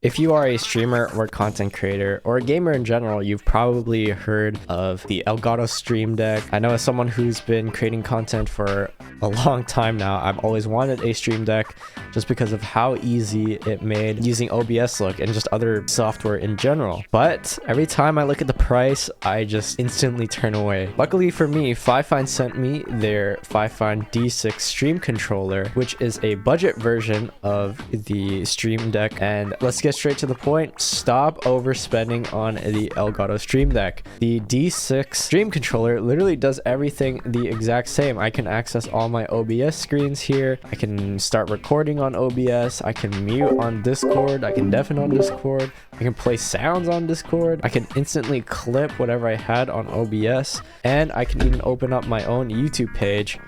If you are a streamer or content creator or a gamer in general, you've probably heard of the Elgato Stream Deck. I know as someone who's been creating content for a long time now, I've always wanted a Stream Deck just because of how easy it made using OBS look and just other software in general. But every time I look at the price, I just instantly turn away. Luckily for me, FIFINE sent me their FIFINE D6 Stream Controller, which is a budget version of the Stream Deck. And let's get straight to the point. Stop overspending on the Elgato Stream Deck. The D6 Stream Controller literally does everything the exact same. I can access all my OBS screens here. I can start recording on OBS. I can mute on Discord. I can deafen on Discord. I can play sounds on Discord. I can instantly clip whatever I had on OBS. And I can even open up my own YouTube page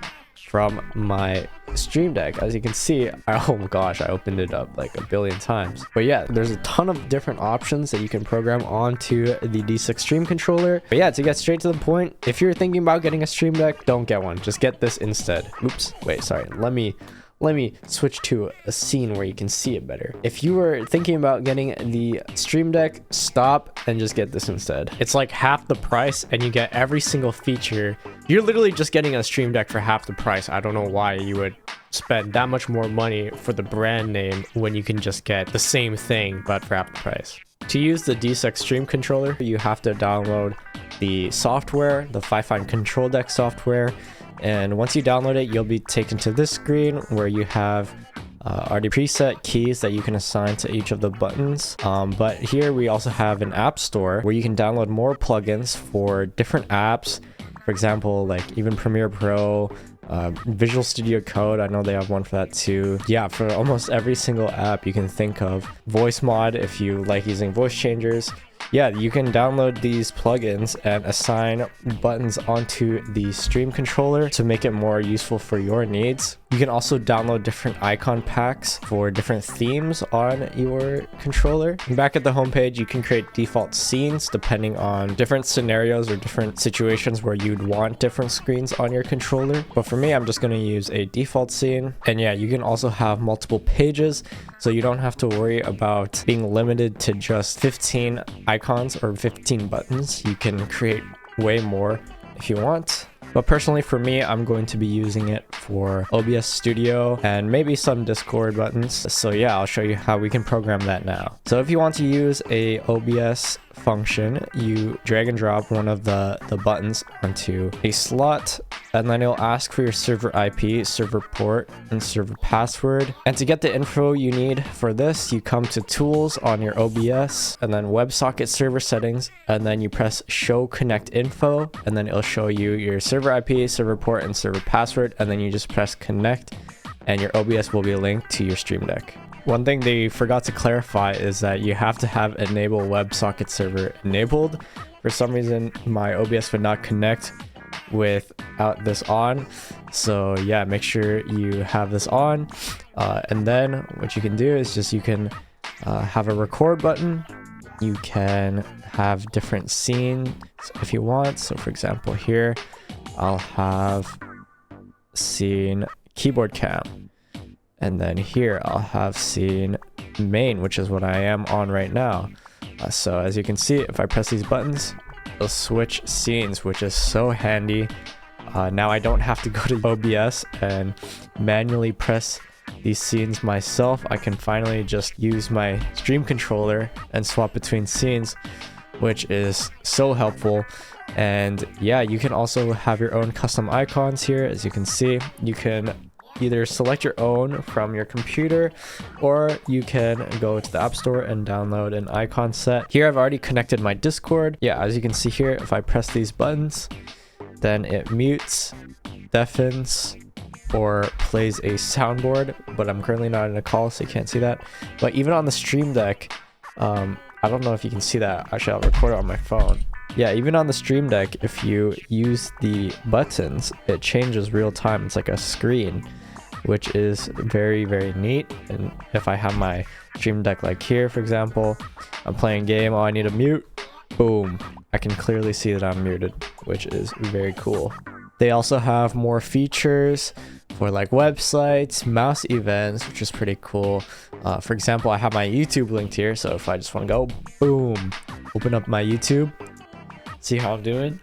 from my Stream Deck. As you can see, oh my gosh, I opened it up like a billion times. But yeah, there's a ton of different options that you can program onto the D6 Stream Controller. But yeah, to get straight to the point, if you're thinking about getting a Stream Deck, don't get one. Just get this instead. Oops, wait, sorry. Let me switch to a scene where you can see it better. If you were thinking about getting the Stream Deck, stop and just get this instead. It's like half the price and you get every single feature. You're literally just getting a Stream Deck for half the price. I don't know why you would spend that much more money for the brand name when you can just get the same thing but for half the price. To use the D6 Stream Controller, you have to download the software, the FIFINE Control Deck software. And once you download it, you'll be taken to this screen where you have already preset keys that you can assign to each of the buttons. But here we also have an app store where you can download more plugins for different apps. For example, like even Premiere Pro, Visual Studio Code. I know they have one for that too. Yeah, for almost every single app you can think of. Voice Mod if you like using voice changers. Yeah, you can download these plugins and assign buttons onto the Stream Controller to make it more useful for your needs. You can also download different icon packs for different themes on your controller. And back at the homepage, you can create default scenes depending on different scenarios or different situations where you'd want different screens on your controller. But for me, I'm just going to use a default scene. And yeah, you can also have multiple pages, so you don't have to worry about being limited to just 15 icons or 15 buttons. You can create way more if you want. But personally for me, I'm going to be using it for OBS Studio and maybe some Discord buttons. So yeah, I'll show you how we can program that now. So if you want to use a OBS function, you drag and drop one of the buttons onto a slot, and then it'll ask for your server IP, server port, and server password. And to get the info you need for this, you come to Tools on your OBS, and then WebSocket Server Settings, and then you press Show Connect Info, and then it'll show you your server IP, server port, and server password, and then you just press Connect, and your OBS will be linked to your Stream Deck. One thing they forgot to clarify is that you have to have Enable WebSocket Server enabled. For some reason, my OBS would not connect without this on. So yeah, make sure you have this on. And then what you can do is just you can have a record button. You can have different scenes if you want. So for example, here I'll have scene keyboard cam. And then here I'll have scene main, which is what I am on right now. So as you can see, if I press these buttons, it'll switch scenes, which is so handy. Now I don't have to go to OBS and manually press these scenes myself. I can finally just use my Stream Controller and swap between scenes, which is so helpful. And yeah, you can also have your own custom icons here. As you can see, you can either select your own from your computer, or you can go to the App Store and download an icon set. Here I've already connected my Discord. Yeah, as you can see here, if I press these buttons, then it mutes, deafens, or plays a soundboard, but I'm currently not in a call, so you can't see that. But even on the Stream Deck, I don't know if you can see that. Actually, I'll record it on my phone. Yeah, even on the Stream Deck, if you use the buttons, it changes real time. It's like a screen, which is very, very neat. And if I have my Stream Deck like here, for example, I'm playing a game, oh, I need to mute, boom, I can clearly see that I'm muted, which is very cool. They also have more features for like websites, mouse events, which is pretty cool. For example, I have my YouTube linked here, so if I just want to go, boom, open up my YouTube, see how I'm doing.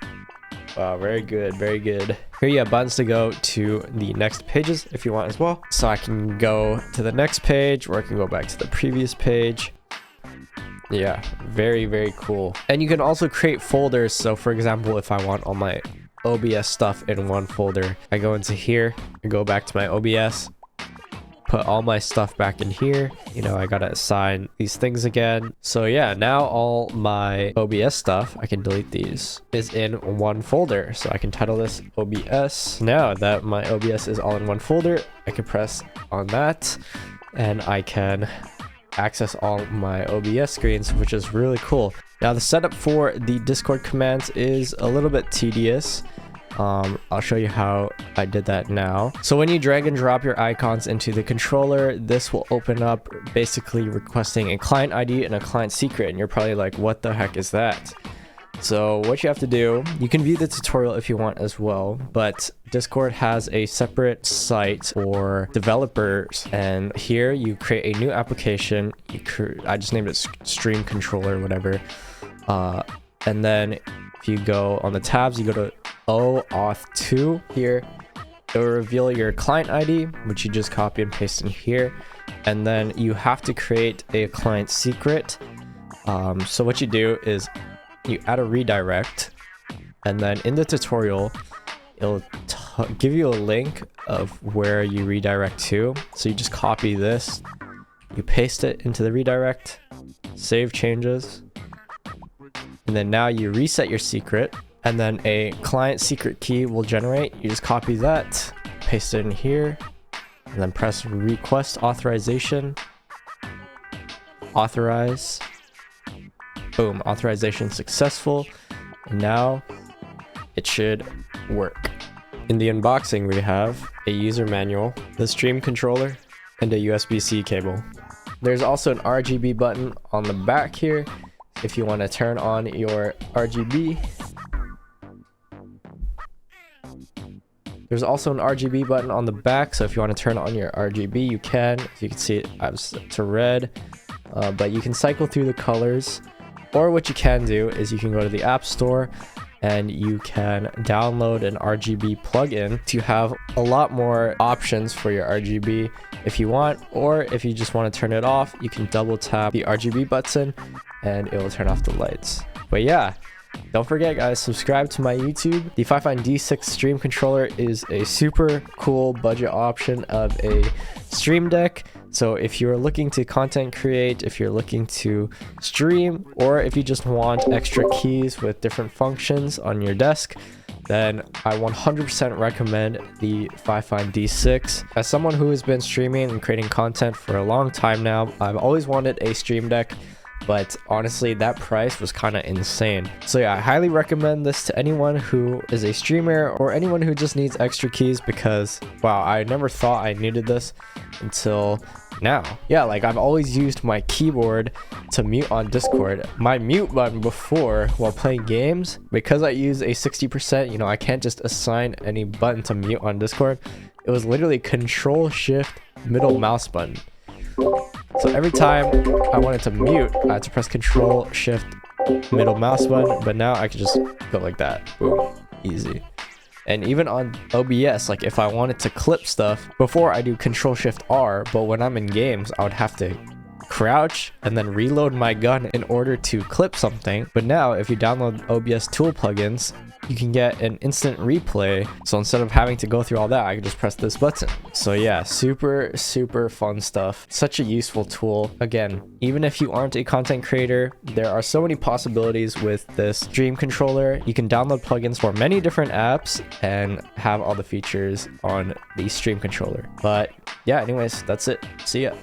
Wow, very good, very good. Here you have buttons to go to the next pages if you want as well. So I can go to the next page, or I can go back to the previous page. Yeah, very, very cool. And you can also create folders. So for example, if I want all my OBS stuff in one folder, I go into here and go back to my OBS, put all my stuff back in here. You know, I gotta assign these things again. So yeah, now all my OBS stuff, I can delete these, is in one folder. So I can title this OBS. Now that my OBS is all in one folder, I can press on that and I can access all my OBS screens, which is really cool. Now the setup for the Discord commands is a little bit tedious. I'll show you how I did that now. So when you drag and drop your icons into the controller, this will open up basically requesting a client ID and a client secret. And you're probably like, what the heck is that? So what you have to do, you can view the tutorial if you want as well, but Discord has a separate site for developers, and here you create a new application. I just named it Stream Controller, whatever. And then if you go on the tabs, you go to OAuth 2 here. It will reveal your client ID, which you just copy and paste in here. And then you have to create a client secret. So what you do is you add a redirect, and then in the tutorial, it'll give you a link of where you redirect to. So you just copy this, you paste it into the redirect, save changes, and then now you reset your secret, and then a client secret key will generate. You just copy that, paste it in here, and then press request authorization, authorize. Boom, authorization successful. And now it should work. In the unboxing, we have a user manual, the stream controller, and a USB-C cable. There's also an RGB button on the back here if you want to turn on your RGB. There's also an RGB button on the back, so if you want to turn on your RGB, you can. As you can see, I've set to red, but you can cycle through the colors. Or what you can do is you can go to the App Store and you can download an RGB plugin to have a lot more options for your RGB if you want. Or if you just want to turn it off, you can double tap the RGB button and it will turn off the lights. But yeah, don't forget guys, subscribe to my YouTube. The FIFINE D6 stream controller is a super cool budget option of a stream deck. So if you're looking to content create, if you're looking to stream, or if you just want extra keys with different functions on your desk, then I 100% recommend the FIFINE D6. As someone who has been streaming and creating content for a long time now, I've always wanted a stream deck, but honestly that price was kind of insane. So yeah, I highly recommend this to anyone who is a streamer or anyone who just needs extra keys, because wow, I never thought I needed this until now. Yeah, like I've always used my keyboard to mute on Discord. My mute button before while playing games, because I use a 60%, you know, I can't just assign any button to mute on Discord. It was literally Control Shift middle mouse button. So every time I wanted to mute, I had to press Control Shift middle mouse button, but now I can just go like that. Boom, easy. And even on OBS, like if I wanted to clip stuff, before I do Control Shift R, but when I'm in games, I would have to crouch and then reload my gun in order to clip something. But now if you download OBS tool plugins, you can get an instant replay. So instead of having to go through all that, I can just press this button. So yeah, super fun stuff. Such a useful tool. Again, even if you aren't a content creator, there are so many possibilities with this stream controller. You can download plugins for many different apps and have all the features on the stream controller. But yeah, anyways, that's it. See ya.